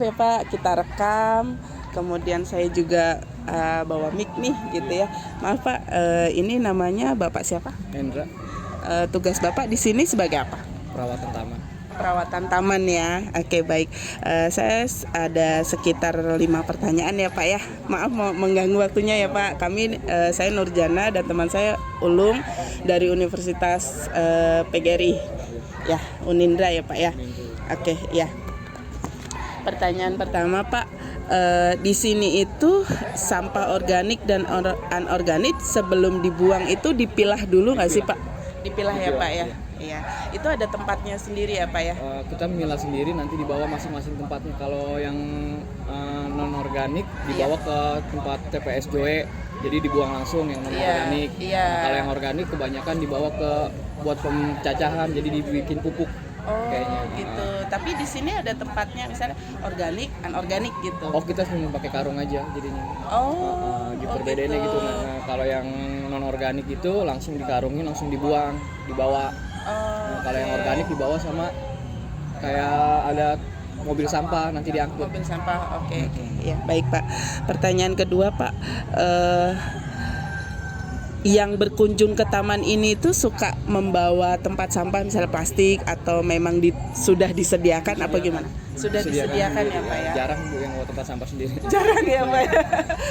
Ya Pak, kita rekam. Kemudian saya juga bawa mic nih gitu ya. Maaf Pak, ini namanya Bapak siapa? Hendra, Tugas Bapak di sini sebagai apa? perawatan taman. Perawatan taman ya. Oke baik. Saya ada sekitar 5 pertanyaan ya Pak ya. Maaf mau mengganggu waktunya ya Pak. Saya Nurjana dan teman saya Ulung dari Universitas PGRI. Ya, Unindra ya Pak ya. Oke ya. Pertanyaan pertama Pak, di sini itu sampah organik dan anorganik sebelum dibuang itu dipilah dulu nggak sih Pak? Dipilah ya Pak ya. Iya. Itu ada tempatnya sendiri ya Pak ya? Kita memilah sendiri, nanti dibawa masing-masing tempatnya. Kalau yang non organik dibawa ke tempat TPS Joe, jadi dibuang langsung yang non organik. Kalau yang organik kebanyakan dibawa ke buat pencacahan, jadi dibikin pupuk. Oh Kayaknya. gitu. Tapi di sini ada tempatnya misalnya organik, anorganik gitu. Oh, kita cuma pakai karung aja jadinya. Perbedaannya gitu. Nah, kalau yang non organik itu langsung dikarungin, langsung dibuang, dibawa. Kalau yang organik dibawa sama kayak ada mobil sampah, nanti diangkut. Mobil sampah, oke. Ya, baik Pak. Pertanyaan kedua Pak, yang berkunjung ke taman ini tuh suka membawa tempat sampah misalnya plastik atau memang sudah disediakan apa gimana? Sudah disediakan ya Pak ya? Jarang Bu yang bawa tempat sampah sendiri. Jarang ya Pak ya?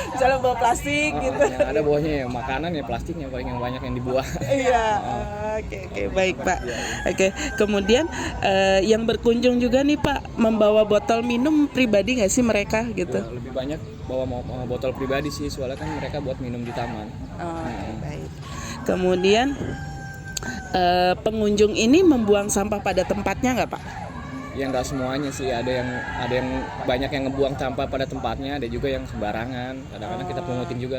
Misalnya bawa plastik gitu. Yang ada bawahnya ya makanan ya plastiknya paling yang banyak yang dibuang. Iya, oke, baik Pak. Oke, kemudian yang berkunjung juga nih Pak membawa botol minum pribadi nggak sih mereka gitu? Ya, lebih banyak bawa botol pribadi sih, soalnya kan mereka buat minum di taman. Oke, baik. Kemudian pengunjung ini membuang sampah pada tempatnya nggak Pak? Ya nggak semuanya sih, ada yang banyak yang ngebuang sampah pada tempatnya, ada juga yang sembarangan. Kadang-kadang kita pungutin juga,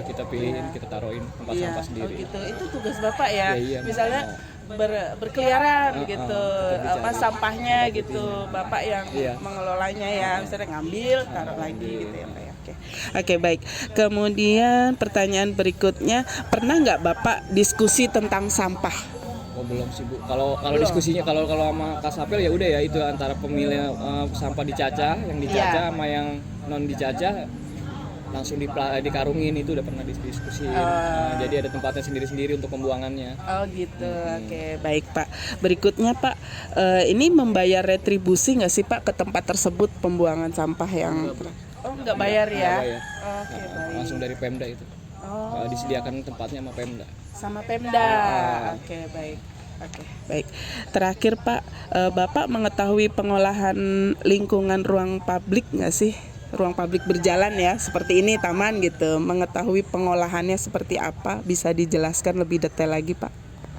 kita pilihin, kita taruhin tempat sampah sendiri. Oh gitu. Itu tugas Bapak ya. Iya, misalnya berkeliaran gitu, sampahnya gitu, Bapak yang mengelolanya ya, misalnya ngambil, taruh lagi gitu ya Pak ya. Oke, baik. Kemudian pertanyaan berikutnya, pernah nggak Bapak diskusi tentang sampah? Oh belum sih Bu. Kalau diskusinya kalau sama Kasapel ya udah ya, itu antara pemilih sampah dicacah, yang dicacah sama yang non dicacah langsung dikarungin, itu udah pernah diskusi. Jadi ada tempatnya sendiri-sendiri untuk pembuangannya. Oh gitu. Oke, baik Pak. Berikutnya Pak, ini membayar retribusi nggak sih Pak ke tempat tersebut pembuangan sampah yang? Nggak bayar ya? Bayar. Oke, baik. Langsung dari Pemda itu. Disediakan tempatnya sama Pemda. Sama Pemda. Oke, baik. Oke, baik. Terakhir Pak, Bapak mengetahui pengolahan lingkungan ruang publik nggak sih? Ruang publik berjalan ya, seperti ini taman gitu. Mengetahui pengolahannya seperti apa? Bisa dijelaskan lebih detail lagi Pak?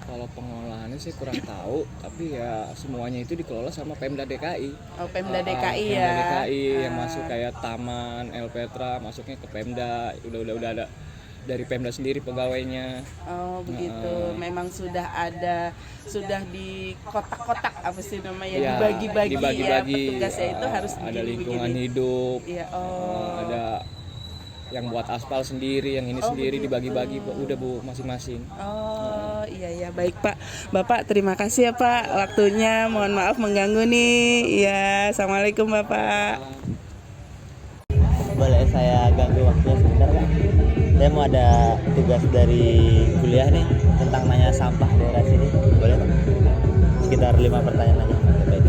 Kalau pengolahannya sih kurang tahu, tapi ya semuanya itu dikelola sama Pemda DKI. Oh, Pemda DKI ya. Pemda DKI yang masuk kayak taman, El Petra masuknya ke Pemda. Udah ada dari Pemda sendiri pegawainya. Oh begitu. Memang sudah di kotak-kotak apa sih namanya, dibagi-bagi ya, petugasnya itu harus ada lingkungan hidup. Ada yang buat aspal sendiri, yang ini sendiri begitu. Dibagi-bagi udah Bu masing-masing. Iya baik Pak. Bapak terima kasih ya Pak waktunya. Mohon maaf mengganggu nih. Ya, assalamualaikum Bapak. Boleh saya ganggu waktu sebentar Pak? Saya mau ada tugas dari kuliah nih tentang nanya sampah daerah sini. Boleh Pak? Sekitar 5 pertanyaan aja. Baik.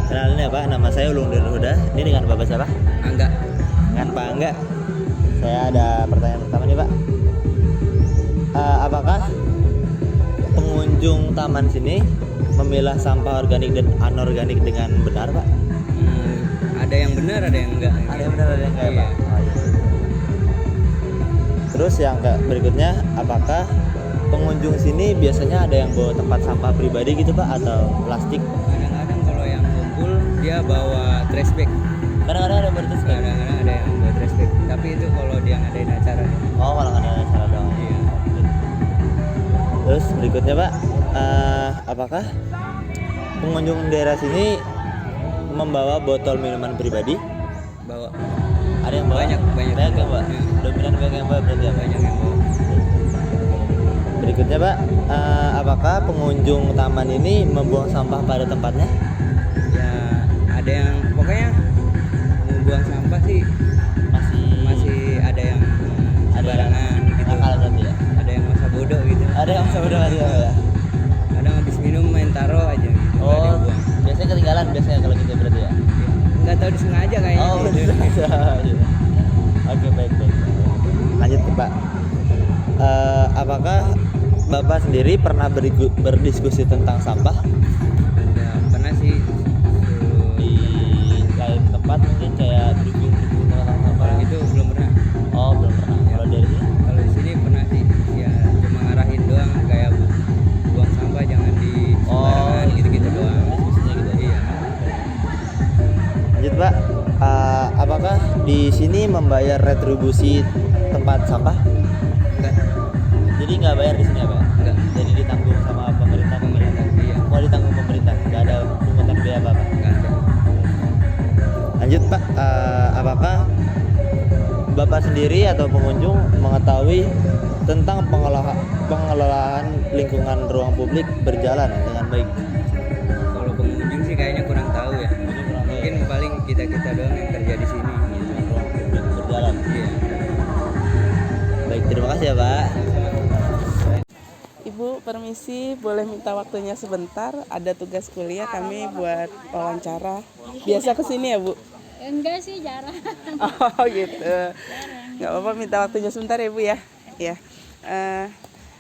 Kenalin ya Pak, nama saya Ulung dan Huda. Ini dengan Bapak siapa? Angga. Dengan Pak Angga. Saya ada pertanyaan pertama nih Pak. Apakah pengunjung taman sini memilah sampah organik dan anorganik dengan benar Pak? Ada yang benar, ada yang enggak. Ada yang benar, ada yang enggak Pak. Terus yang berikutnya, apakah pengunjung sini biasanya ada yang bawa tempat sampah pribadi gitu Pak atau plastik? Kadang-kadang kalau yang kumpul dia bawa trash bag. Kadang-kadang ada yang bawa trash bag. Kadang-kadang ada yang bawa trash bag. Tapi itu kalau dia ngadain acara. Oh, kalau ngadain acara doang. Iya. Terus berikutnya Pak, apakah pengunjung daerah sini membawa botol minuman pribadi? Bawa. Ada yang bawa? Banyak yang bawa. Dominan banyak yang bawa berarti ya? Banyak yang bawa. Berikutnya Pak, apakah pengunjung taman ini membuang sampah pada tempatnya? Ya ada yang pokoknya yang udah mati ya. Kadang habis minum main taro aja gitu. Nggak ada Oh, yang buang. biasanya ketinggalan biasanya kalau gitu berarti ya. Nggak tahu disengaja kayaknya. Oh, gitu. bisa. Oke, baik. Lanjut Pak. Apakah Bapak sendiri pernah berdiskusi tentang sampah Ya, pernah sih. di lain tempat mungkin kayak briefing tentang sampah? Kalau gitu belum pernah. Oh, belum pernah. Kalau dari sini? Kalau di sini pernah sih. Ya cuma ngarahin doang kayak buang sampah jangan di sembarangan gitu-gitu doang. Diskusinya gitu. Iya. Lanjut Pak. Apakah di sini membayar retribusi tempat sampah? Enggak. Jadi nggak bayar di sini ya Pak? Enggak. Jadi ditanggung sama pemerintah. Iya. Mau ditanggung pemerintah, nggak ada pungutan biaya apa-apa. Enggak ada. Lanjut Pak, apakah Bapak sendiri atau pengunjung mengetahui tentang pengelolaan lingkungan ruang publik berjalan dengan baik? Kalau pengunjung sih kayaknya kurang tahu ya. Mungkin paling kita doang yang kerja di sini gitu. Ruang publik berjalan. Iya. Baik, terima kasih ya Pak. Ibu permisi, boleh minta waktunya sebentar? Ada tugas kuliah kami buat wawancara. Biasa kesini ya Bu? Enggak sih, jarang. Oh gitu. Nggak apa-apa, minta waktunya sebentar ya Bu ya. Ya.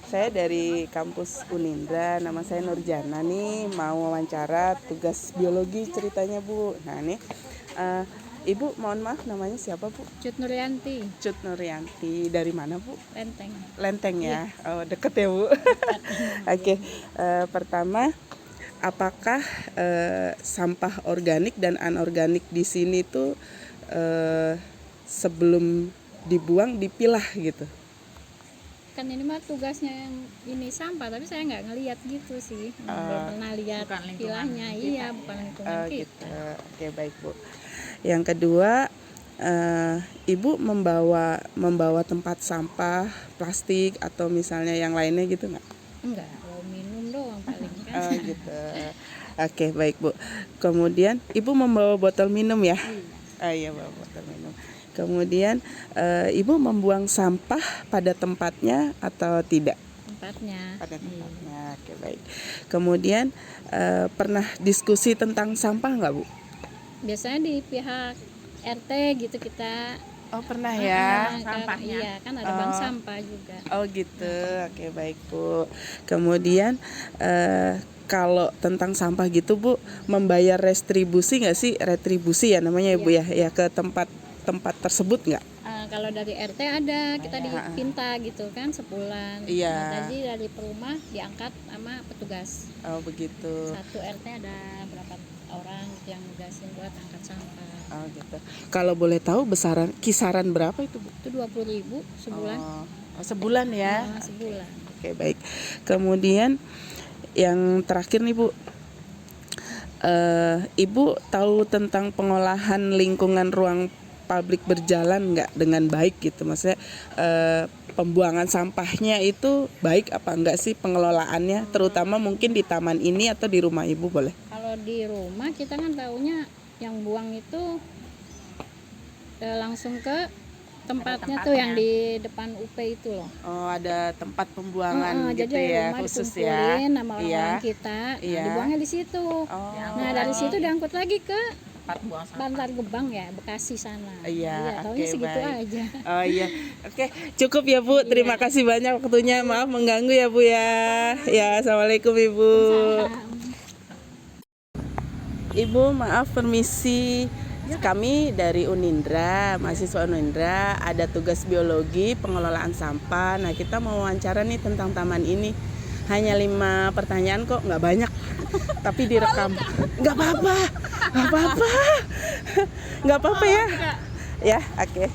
Saya dari kampus Unindra, nama saya Nurjana nih, mau wawancara tugas biologi ceritanya Bu. Nah nih, Ibu mohon maaf namanya siapa Bu? Cut Nuryanti, Cut Nuryanti, dari mana Bu? Lenteng. Lenteng ya? Oh deket ya Bu? Oke, pertama apakah sampah organik dan anorganik di sini tuh sebelum dibuang dipilah gitu? Kan ini mah tugasnya yang ini sampah, tapi saya nggak ngelihat gitu sih. Belum pernah lihat pilahnya. Iya, bukan lingkungan kita. Gitu. Oke baik Bu. Yang kedua, Ibu membawa tempat sampah plastik atau misalnya yang lainnya gitu nggak? Enggak, mau minum doang paling kan. Oh gitu. Oke baik Bu. Kemudian Ibu membawa botol minum ya? Iya bawa botol minum. Kemudian Ibu membuang sampah pada tempatnya atau tidak? Tempatnya. Pada tempatnya. Oke baik. Kemudian pernah diskusi tentang sampah nggak Bu? Biasanya di pihak RT gitu kita. Oh pernah ya. Sampahnya. Iya, kan ada bank sampah juga. Oh gitu. Oke baik Bu. Kemudian kalau tentang sampah gitu Bu, membayar retribusi nggak sih? Retribusi ya namanya Ibu ya ke tempat tersebut nggak? Kalau dari RT ada, kita dipinta gitu kan sebulan. Iya. Nah, jadi dari perumah diangkat sama petugas. Oh begitu. Satu RT ada berapa orang gitu yang nugasin buat angkat sampah. Oh gitu. Kalau boleh tahu kisaran berapa itu Bu? Itu 20.000 sebulan. Oh, sebulan ya. Sebulan. Oke baik. Kemudian yang terakhir nih Bu, Ibu tahu tentang pengolahan lingkungan ruang publik berjalan nggak dengan baik gitu? Maksudnya pembuangan sampahnya itu baik apa enggak sih pengelolaannya, terutama mungkin di taman ini atau di rumah Ibu boleh? Kalau di rumah kita kan taunya yang buang itu langsung ke tempatnya tuh yang di depan UP itu loh. Oh ada tempat pembuangan gitu jadi ya rumah khusus dikumpulin ya? sama orang-orang kita, Iya. dibuangnya di situ. Oh. Nah dari situ diangkut lagi ke Bantar Gebang ya, Bekasi sana. Iya, taunya oke, segitu baik. aja. Oh iya, oke cukup ya Bu. Terima kasih banyak waktunya. Maaf mengganggu ya Bu ya. Ya assalamualaikum Ibu. Ibu maaf permisi. Kami dari Unindra, mahasiswa Unindra, ada tugas biologi pengelolaan sampah. Nah kita mau wawancara nih tentang taman ini. Hanya 5 pertanyaan kok, nggak banyak. Tapi direkam. Nggak apa-apa, nggak apa-apa ya. Ya, oke.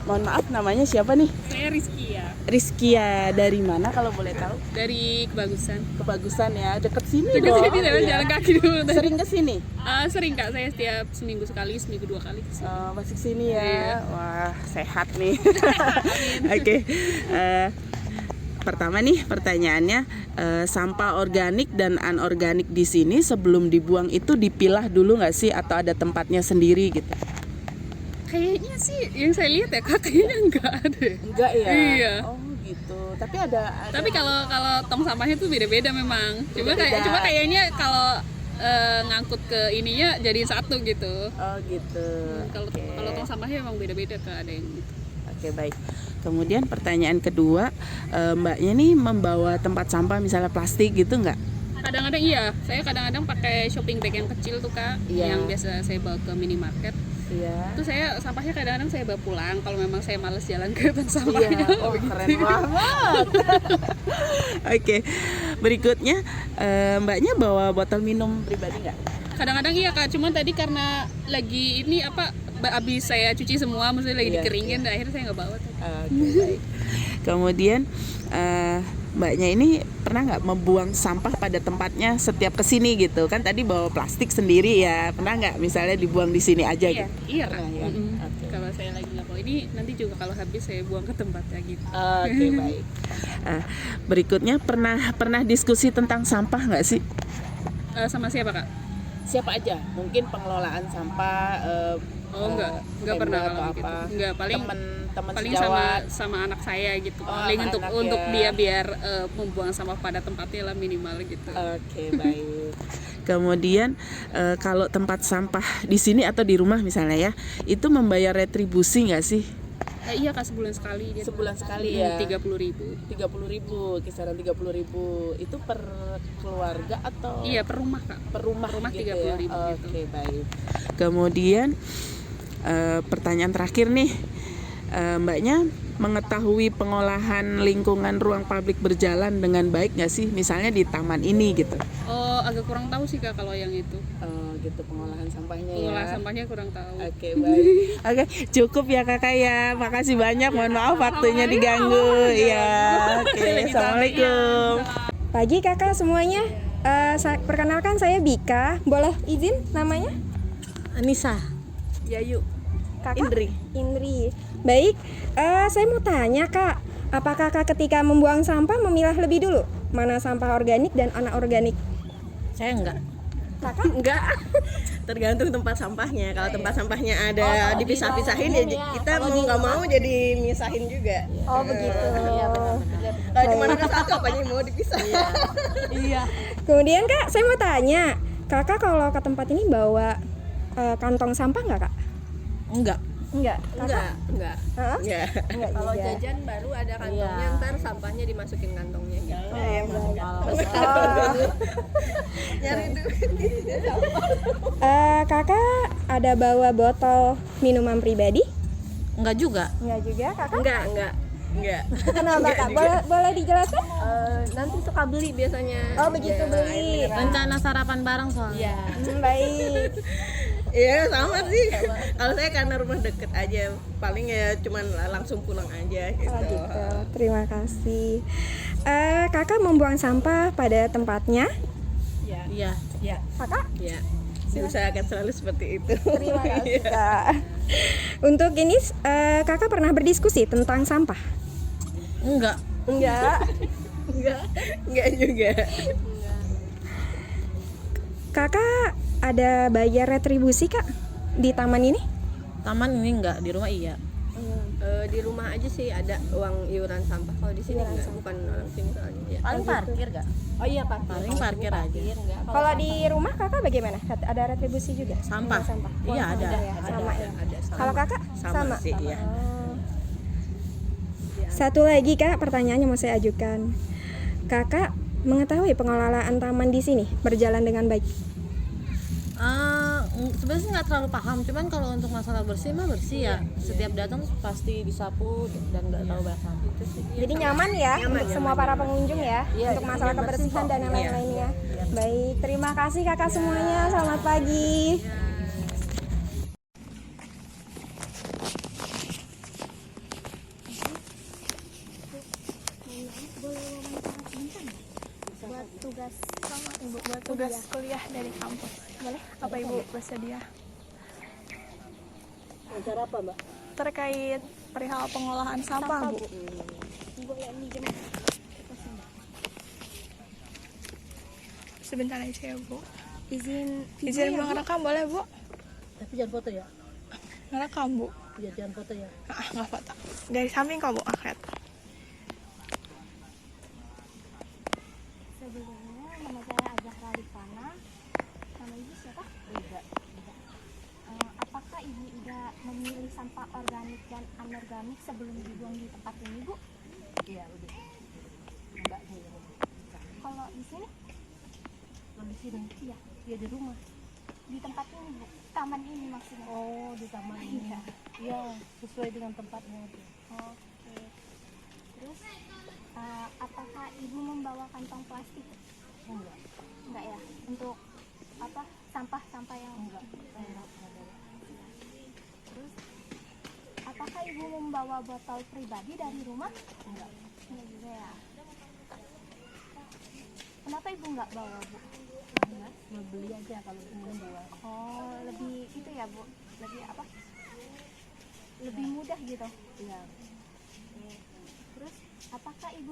Mohon maaf, namanya siapa nih? Saya Rizkia Rizkia, dari mana kalau boleh tahu? dari Kebagusan. Kebagusan ya, deket sini Dekat loh. sini Iya. jalan kaki dulu. Sering kesini? Sering Kak, saya setiap seminggu sekali, seminggu 2 kali kesini. Masih sini ya. Iya. Wah, sehat nih. Oke. Pertama nih pertanyaannya, sampah organik dan anorganik di sini sebelum dibuang itu dipilah dulu nggak sih atau ada tempatnya sendiri gitu? Kayaknya sih yang saya lihat ya Kak, kayaknya enggak ada. Enggak ya. Iya. Oh gitu. Tapi ada Tapi kalau tong sampahnya tuh beda-beda memang. Beda-beda. Cuma kayaknya kalau ngangkut ke ininya jadi satu gitu. oh gitu. Kalau tong sampahnya memang beda-beda ke ada yang gitu. Oke, baik. Kemudian pertanyaan kedua, Mbaknya nih membawa tempat sampah misalnya plastik gitu nggak? Kadang-kadang iya, saya kadang-kadang pakai shopping bag yang kecil tuh Kak, Iya. yang biasa saya bawa ke minimarket. Iya. Itu saya sampahnya kadang-kadang saya bawa pulang kalau memang saya males jalan ke tong Iya, sampahnya. oh keren banget. Oke, berikutnya Mbaknya bawa botol minum pribadi nggak? Kadang-kadang iya Kak, cuman tadi karena lagi ini habis saya cuci semua, maksudnya lagi Iya, dikeringin, dan akhirnya saya nggak bawa tuh. Oke, baik. Kemudian Mbaknya ini pernah nggak membuang sampah pada tempatnya setiap kesini gitu? Kan tadi bawa plastik sendiri ya, pernah nggak misalnya dibuang di sini aja Iya, gitu? iya Kak. Pernah, ya? Mm-mm. Oke. Kalau saya lagi nggak bawa ini, nanti juga kalau habis saya buang ke tempatnya gitu. Oke, baik. Berikutnya pernah diskusi tentang sampah nggak sih? Sama siapa Kak? Siapa aja? Mungkin pengelolaan sampah. Oh enggak Pemda pernah atau kalau gitu. apa? Enggak, paling Teman paling sejawat. sama anak saya gitu. Oh, Paling sama untuk anak ya. dia biar membuang sampah pada tempatnya lah minimal gitu. Oke, baik. Kemudian kalau tempat sampah di sini atau di rumah misalnya ya, itu membayar retribusi nggak sih? Iya Kak, sebulan sekali dia. Sebulan sekali ya. 30.000. 30.000, kisaran 30.000. Itu per keluarga atau Iya, per rumah Kak. per rumah rumah gitu 30.000 ya? gitu. Oke, baik. Kemudian pertanyaan terakhir nih, Mbaknya mengetahui pengolahan lingkungan ruang publik berjalan dengan baik nggak sih? Misalnya di taman ini gitu. Oh, agak kurang tahu sih Kak kalau yang itu. Gitu pengolahan sampahnya ya. Pengolahan sampahnya kurang tahu. Oke, baik. Oke, cukup ya Kakak ya. Makasih banyak. Mohon maaf waktunya diganggu. Iya. Oke, Assalamualaikum. Pagi kakak semuanya. Perkenalkan saya Bika. Boleh izin namanya? Anissa. Yayu. Kakak? Indri. Indri. Baik. Saya mau tanya kak, apakah kakak ketika membuang sampah memilah lebih dulu mana sampah organik dan anorganik? Saya enggak. Kakak? Enggak. Tergantung tempat sampahnya. Kalau tempat sampahnya ada dipisah-pisahin ya kita mau nggak mau jadi misahin juga. Oh begitu. Kalau cuma ada satu apanya mau dipisah. Iya. Kemudian kak, saya mau tanya, kakak kalau ke tempat ini bawa kantong sampah nggak kak? Enggak. Enggak. Kakak? Enggak. Hah? Enggak. Enggak Kalau juga. jajan baru ada kantongnya, ntar sampahnya dimasukin kantongnya gitu. Nyari duit. Kakak ada bawa botol minuman pribadi? Enggak juga. Enggak juga kakak? Enggak. Enggak. Kenapa kak? Boleh dijelaskan? Nanti suka beli biasanya. Oh begitu beli. Rencana sarapan bareng soalnya. Baik. Iya sama sih. Kalau saya karena rumah deket aja, paling ya cuman langsung pulang aja gitu. Oh gitu. Terima kasih. Kakak membuang sampah pada tempatnya? Iya. Kakak? Iya. Diusahakan selalu seperti itu. Terima kasih kak. Untuk ini kakak pernah berdiskusi tentang sampah? Enggak. Enggak. Enggak juga. Kakak ada bayar retribusi kak di taman ini? Taman ini enggak, di rumah iya. Di rumah aja sih ada uang iuran sampah. Kalau di sini enggak, bukan orang sini soalnya. Ya. Paling parkir enggak? Oh iya Pak. Paling parkir aja. Enggak. Kalau di rumah kakak bagaimana? Ada retribusi juga? Sampah. Sampah. Iya, Uang ada. sampah ya? Sama ya. Kalau kakak? Sama sih, iya. Oh. Satu lagi kak, pertanyaannya mau saya ajukan. Kakak mengetahui pengelolaan taman di sini berjalan dengan baik? Sebenarnya sih nggak terlalu paham, cuman kalau untuk masalah bersih mah bersih ya. Setiap datang pasti disapu dan nggak terlalu banyak sampah itu sih. Jadi nyaman ya untuk semua para pengunjung ya, untuk masalah kebersihan dan yang lain-lainnya. Baik, terima kasih kakak semuanya. Selamat pagi. Buat tugas kuliah dari kampus. Boleh? Apa Ibu bersedia? Acara apa, Mbak? Terkait perihal pengolahan sampah, Bu. Sebentar aja ya, Bu. Izin ngerekam boleh, Bu? Tapi jangan foto ya. Ngerekam, Bu. Iya, jangan foto ya. Nggak foto. Dari samping kok, Bu, akret. ibu udah memilih sampah organik dan anorganik sebelum dibuang di tempat ini, Bu? Iya, udah. Enggak di rumah. Kalau di sini? Kalau di sini? Iya. Iya, di rumah. Di tempat ini, Bu. Taman ini maksudnya. Oh, di taman ini. Iya. Iya, sesuai dengan tempatnya itu. Oke. Terus apakah ibu membawa kantong plastik? Enggak. Enggak ya. Untuk apa? Sampah-sampah yang Enggak. Terus apakah ibu membawa botol pribadi dari rumah? Enggak. Enggak juga ya. Kenapa ibu nggak bawa, Bu? Enggak, mau beli aja kalau ingin bawa. Oh, lebih itu ya, Bu. Lebih apa? Lebih mudah gitu. Iya. Oke. Terus apakah ibu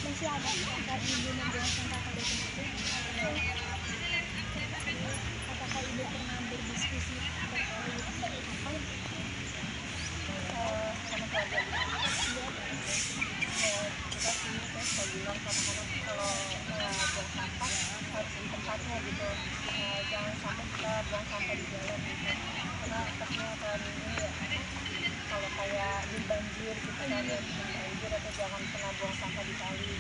masih ada saat ibu membuang sampah pada tempat itu? Apakah ibu pernah berdiskusi terkait apa? Sama keluarga kita sini saya bilang sama anak kalau buang sampah harus di tempatnya gitu, jangan sampai kita buang sampah di jalan gitu, karena takutnya akan ini ya, kalau kayak di banjir kita kan ya banjir, atau jangan pernah buang sampah di kali.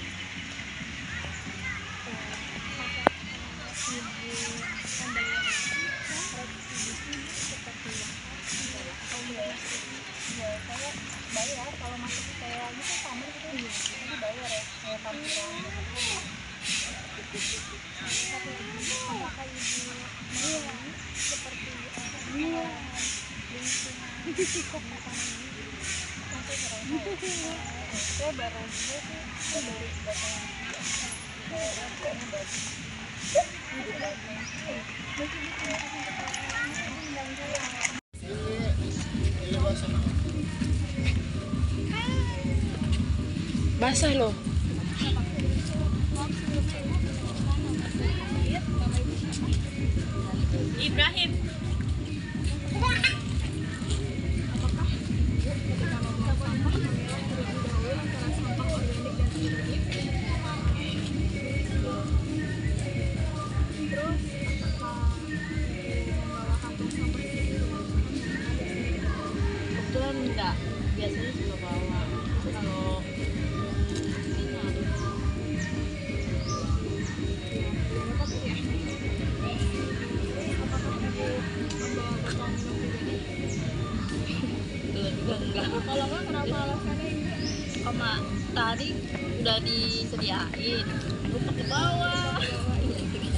Ya saya bayar kalau masuk kayak gitu sama gitu, jadi bayar ya kayak parkiran gitu. Apakah ibu mau seperti lingkungan Sampai sekarang saya baru juga sih, saya baru datang kayaknya bagus. Basah loh. Ibrahim. Kebetulan enggak. Biasanya suka bawa. Kalau kalau nggak kenapa alasannya ini? sama tadi udah disediain, lupa ke bawah. Dibeli.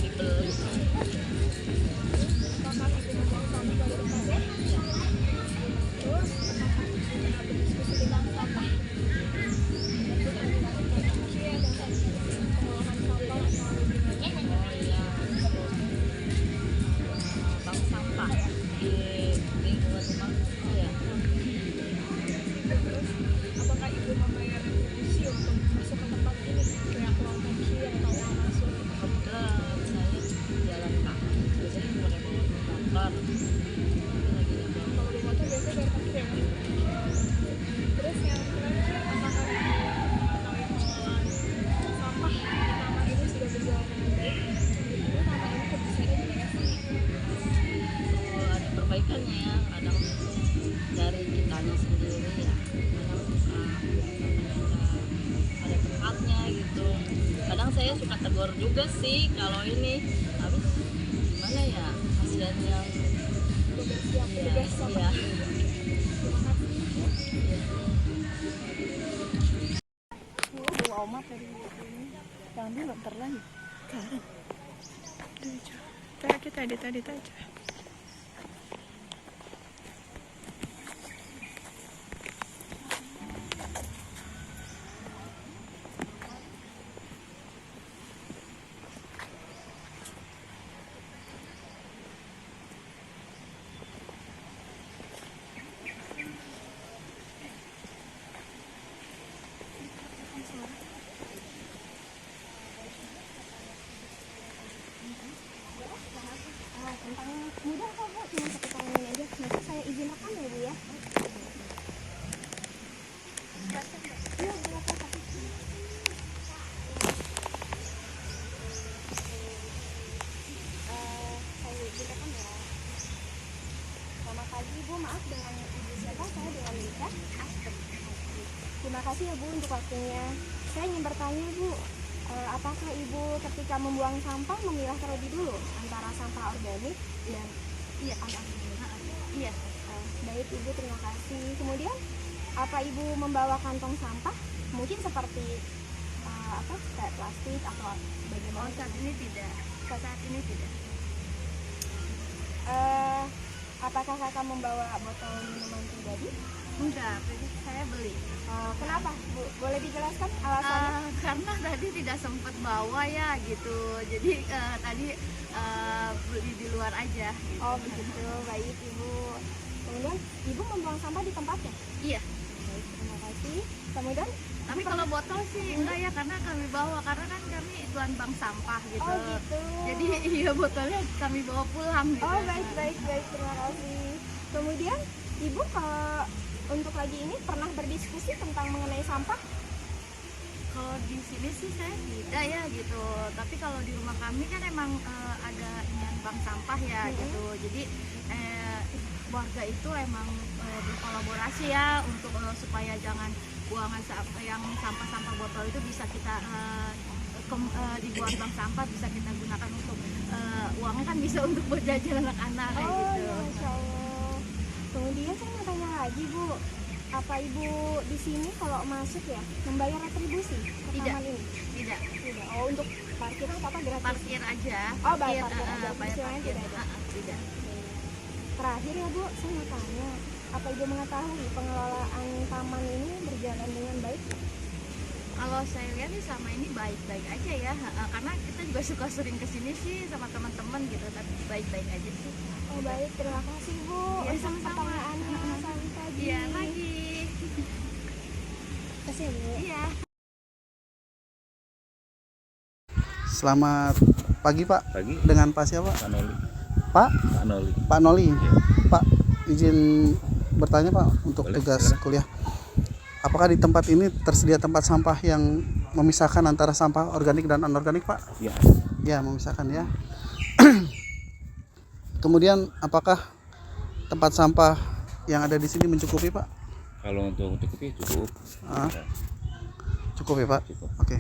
Apakah itu membuang sampah pada tempatnya? Terus apakah itu pernah berdiskusi tentang sampah? Pengolahan sampah atau gimana? Bank sampah di lingkungan rumah saya. Terus apakah ibu membayar retribusi untuk masuk ke tempat ini, kayak uang pensiun atau uang masuk? saya suka tegur juga sih kalau ini habis gimana ya, kasihan yang petugas sampah. iya. Bawa omat dari ini. Jangan dulu, ntar lagi. Kita edit aja. Tentang mudah kok Bu, cuma sekitar ini aja. Nanti saya izin rekam ya Bu ya. Iya, boleh Kak. Saya izin rekam ya. Selamat pagi Bu, maaf dengan ibu siapa? Saya dengan Lisa. Terima kasih ya Bu untuk waktunya. Saya ingin bertanya Bu, apakah Ibu ketika membuang sampah memilah terlebih dulu antara sampah organik dan anorganik? Iya. Baik Ibu, terima kasih. Kemudian apa Ibu membawa kantong sampah? Mungkin seperti kayak plastik atau bagaimana? Saat ini tidak. Apakah Kakak membawa botol minuman pribadi? Enggak, saya beli. Kenapa Bu? Boleh dijelaskan alasannya? Karena tadi tidak sempat bawa ya gitu, jadi tadi beli di luar aja gitu. Oh begitu, baik Ibu. Kemudian Ibu membuang sampah di tempatnya? Iya. Baik, terima kasih. Kemudian Tapi kalau botol sih enggak ya, karena kami bawa, karena kan kami tuan bank sampah gitu. Oh gitu. Jadi iya, botolnya kami bawa pulang gitu. Oh baik, terima kasih. Kemudian Ibu untuk lagi ini pernah berdiskusi tentang mengenai sampah? Kalau di sini sih saya tidak ya gitu. Tapi kalau di rumah kami kan emang ada bank sampah ya gitu. Jadi warga itu emang berkolaborasi ya untuk supaya jangan buangan yang sampah-sampah botol itu bisa kita dibuang bank sampah, bisa kita gunakan untuk uangnya kan bisa untuk berjajan anak-anak kayak gitu. Ya, Masya Allah. Kemudian saya mau tanya lagi Bu, apa Ibu di sini kalau masuk ya membayar retribusi ke taman ini? Tidak. Oh, untuk parkir atau apa gratis? Parkir aja. Oh, bayar parkir aja. Bayar Istilahnya parkir. tidak ada. Tidak. Terakhir ya Bu, saya mau tanya, apa Ibu mengetahui pengelolaan taman ini berjalan dengan baik? Kalau saya lihat sih sama ini baik-baik aja ya, karena kita juga suka sering kesini sih sama teman-teman gitu, tapi baik-baik aja sih. Oh baik, terima kasih Bu. Ya, Untuk sama-sama. pertanyaannya, selamat pagi. Iya lagi. Terima kasih ya Bu. Iya. Selamat pagi Pak. Pagi. Dengan Pak siapa? Pak Noli. Pak? Pak Noli. Pak Noli. Iya. Pak, izin bertanya Pak untuk Boleh, tugas silakan. kuliah. Apakah di tempat ini tersedia tempat sampah yang memisahkan antara sampah organik dan anorganik Pak? Iya. Ya, memisahkan ya. Kemudian apakah tempat sampah yang ada di sini mencukupi Pak? Kalau untuk mencukupi cukup. Cukup ya Pak? Cukup. Oke.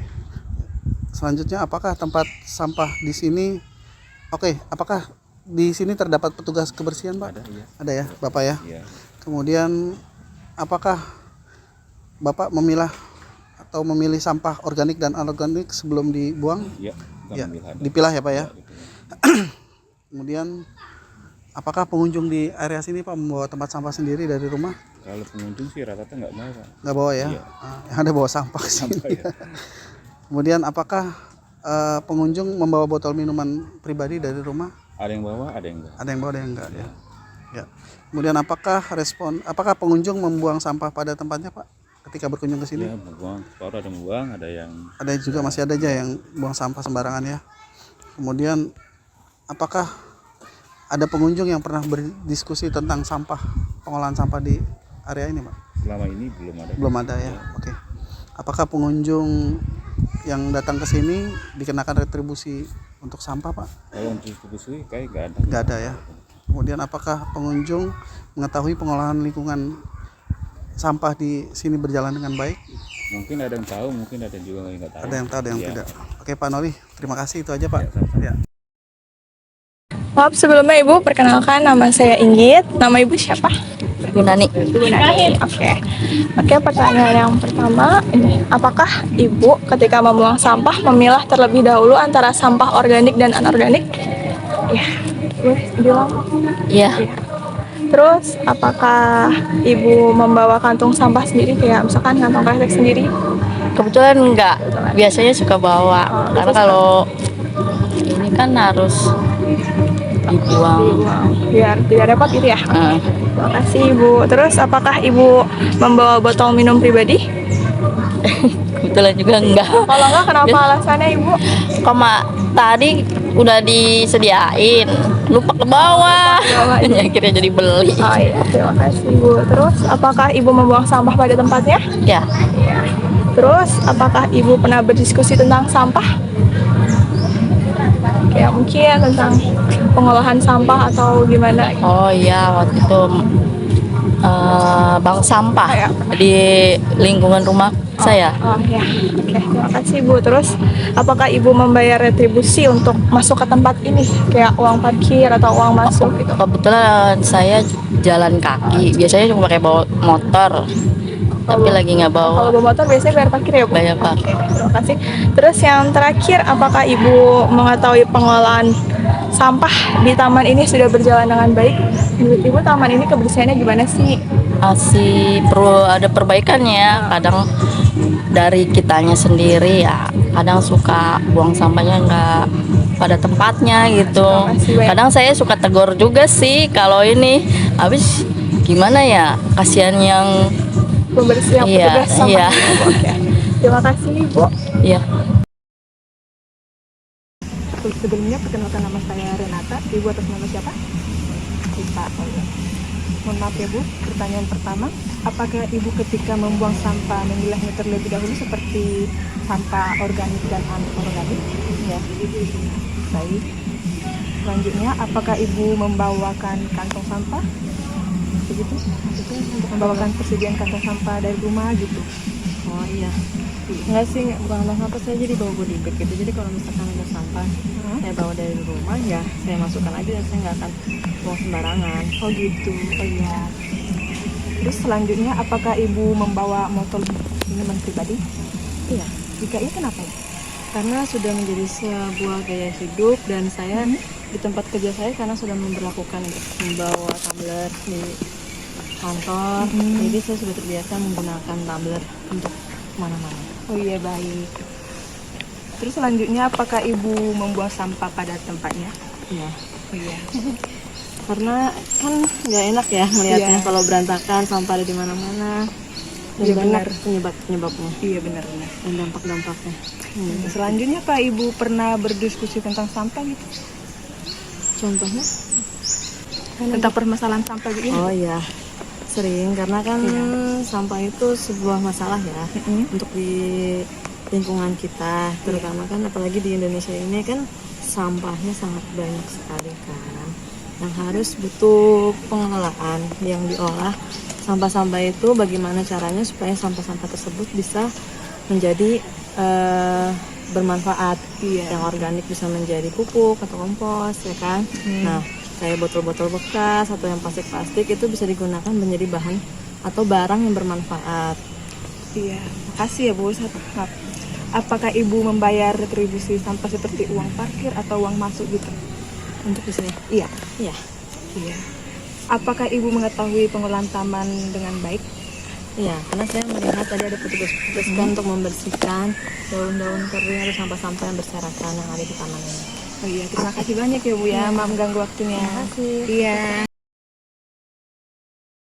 Selanjutnya apakah tempat sampah di sini apakah di sini terdapat petugas kebersihan Pak? Ada, iya. Ada ya Bapak ya? Iya. Kemudian apakah Bapak memilah atau memilih sampah organik dan anorganik sebelum dibuang? Iya. Ya, dipilah ya Pak ya? Kemudian apakah pengunjung di area sini Pak membawa tempat sampah sendiri dari rumah? Kalau pengunjung sih rata-rata nggak mau Pak. Nggak bawa ya? Iya. Yang ada bawa sampah ke sini. Sampah, ya. Kemudian apakah pengunjung membawa botol minuman pribadi dari rumah? Ada yang bawa, ada yang enggak. Ada yang bawa, ada yang enggak ya. Ya. Kemudian apakah pengunjung membuang sampah pada tempatnya Pak ketika berkunjung ke sini? Iya, membuang. Baru ada membuang, ada yang Juga masih ada aja yang buang sampah sembarangan ya. Kemudian apakah ada pengunjung yang pernah berdiskusi tentang pengolahan sampah di area ini Pak? selama ini belum ada. Belum ada ya. Oke. Apakah pengunjung yang datang ke sini dikenakan retribusi untuk sampah Pak? Kalau untuk distribusi kayak nggak ada. Nggak ada ya. Kemudian apakah pengunjung mengetahui pengolahan lingkungan sampah di sini berjalan dengan baik? Mungkin ada yang tahu, mungkin ada juga yang nggak tahu. Ada yang tahu, ada yang Iya. tidak. Oke Pak Nori, terima kasih, itu aja Pak. Ya. Maaf sebelumnya Ibu, perkenalkan nama saya Inggit. Nama Ibu siapa? Ibu Nani. Oke, pertanyaan yang pertama ini, apakah Ibu ketika membuang sampah memilah terlebih dahulu antara sampah organik dan anorganik? Iya. Boleh bilang? Iya. Terus, apakah Ibu membawa kantung sampah sendiri, kayak misalkan kantong kresek sendiri? Kebetulan enggak. Biasanya suka bawa. Karena kalau ini kan harus dibuang. Biar tidak repot gitu ya? Terima kasih Ibu. Terus, apakah Ibu membawa botol minum pribadi? Kebetulan juga enggak. Kalau enggak, kenapa alasannya Ibu? Tadi udah disediain, lupa ke bawah. Akhirnya jadi beli. Oh iya, terima kasih Ibu. Terus, apakah Ibu membuang sampah pada tempatnya? Ya. Terus, apakah Ibu pernah berdiskusi tentang sampah? Kayak mungkin tentang pengolahan sampah atau gimana? Oh iya, waktu itu bank sampah di lingkungan rumah saya. Oh ya, oke, terima kasih Ibu. Terus, apakah Ibu membayar retribusi untuk masuk ke tempat ini, kayak uang parkir atau uang masuk gitu? Kebetulan saya jalan kaki, biasanya cuma pakai bawa motor, tapi lagi nggak bawa. Kalau bawa motor biasanya bayar parkir ya Bu? Bayar parkir. Terima kasih. Terus yang terakhir, apakah Ibu mengetahui pengolahan sampah di taman ini sudah berjalan dengan baik? Menurut Ibu taman ini kebersihannya gimana sih? Masih perlu ada perbaikannya. Kadang dari kitanya sendiri ya, kadang suka buang sampahnya nggak pada tempatnya gitu. Kadang saya suka tegur juga sih kalau ini. Habis gimana ya, kasihan yang pembersih yang petugas sampah. Iya. Oke. Terima kasih Ibu. Iya. Sebelumnya perkenalkan, nama saya Renata. Ibu atas nama siapa? Rita. Mohon maaf ya Bu, pertanyaan pertama, apakah Ibu ketika membuang sampah memilahnya terlebih dahulu seperti sampah organik dan anorganik? Ya. Baik. Selanjutnya, apakah Ibu membawakan kantong sampah? Begitu? Maksudnya untuk membawakan persediaan kantong sampah dari rumah gitu? Oh iya. Enggak sih, bukan kantong sampah, saya jadi bawa body bag gitu. Jadi kalau misalkan ada sampah, saya bawa dari rumah ya, saya masukkan aja dan saya nggak akan buang sembarangan. Oh gitu, oh iya. Terus selanjutnya, apakah Ibu membawa motor minuman pribadi? Iya. Jika iya, kenapa ya? Karena sudah menjadi sebuah gaya hidup dan saya di tempat kerja saya karena sudah memberlakukan membawa tumbler di kantor. Jadi saya sudah terbiasa menggunakan tumbler untuk mana-mana. Oh iya, baik. Terus selanjutnya, apakah Ibu membuang sampah pada tempatnya? Iya. Oh iya. Karena kan nggak enak ya melihatnya Iya. kalau berantakan, sampah ada di mana-mana. Dan Iya, banyak benar. penyebabnya. Iya, benar-benar. Dan dampak-dampaknya. Selanjutnya, Pak, Ibu pernah berdiskusi tentang sampah gitu? Contohnya? Tentang permasalahan sampah begini? Oh iya, sering karena kan sampah itu sebuah masalah ya untuk di lingkungan kita, terutama kan apalagi di Indonesia ini kan sampahnya sangat banyak sekali kan, yang harus butuh pengelolaan yang diolah sampah-sampah itu. Bagaimana caranya supaya sampah-sampah tersebut bisa menjadi bermanfaat, yang organik bisa menjadi pupuk atau kompos ya kan. Nah, kayak botol-botol bekas atau yang plastik-plastik itu bisa digunakan menjadi bahan atau barang yang bermanfaat. Iya, makasih ya Bu. Apakah Ibu membayar retribusi sampah seperti uang parkir atau uang masuk gitu? Untuk di sini? Iya. Iya. Iya. Apakah Ibu mengetahui pengolahan taman dengan baik? Iya, karena saya melihat tadi ada petugas-petugas kan untuk membersihkan daun-daun kering atau sampah-sampah yang berserakan yang ada di taman ini. Oh iya, terima kasih banyak ya Bu ya, maaf mengganggu waktunya. Terima kasih. Iya.